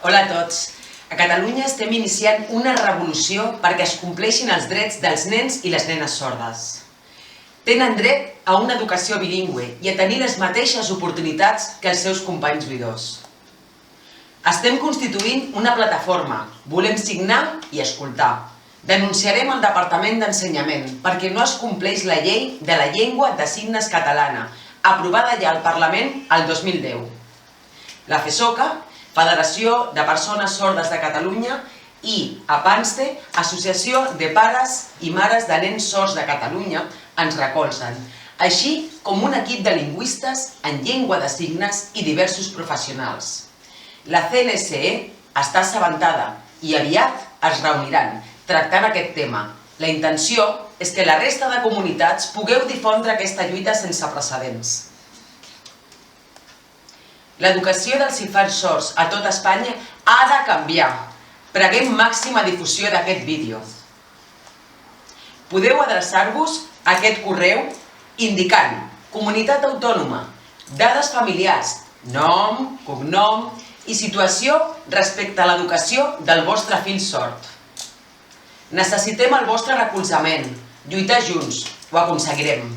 Hola a tots. A Catalunya estem iniciant una revolució perquè es compleixin els drets dels nens i les nenes sordes. Tenen dret a una educació bilingüe i a tenir les mateixes oportunitats que els seus companys vidors. Estem constituint una plataforma, volem signar i escoltar. Denunciarem el Departament d'Ensenyament perquè no es compleix la llei de la llengua de signes catalana, aprovada ja al Parlament el 2010. La FESOCA, Federació de Persones Sordes de Catalunya, i APANSTE, Associació de Pares i Mares de Nens Sords de Catalunya, ens recolzen, així com un equip de lingüistes en llengua de signes i diversos professionals. La CNSE està assabentada i aviat es reuniran tractant aquest tema. La intenció és que la resta de comunitats pugueu difondre aquesta lluita sense precedents. L'educació dels infants sords a tot Espanya ha de canviar. Preguem màxima difusió d'aquest vídeo. Podeu adreçar-vos a aquest correu indicant comunitat autònoma, dades familiars, nom, cognom i situació respecte a l'educació del vostre fill sord. Necessitem el vostre recolzament. Lluitar junts. Ho aconseguirem.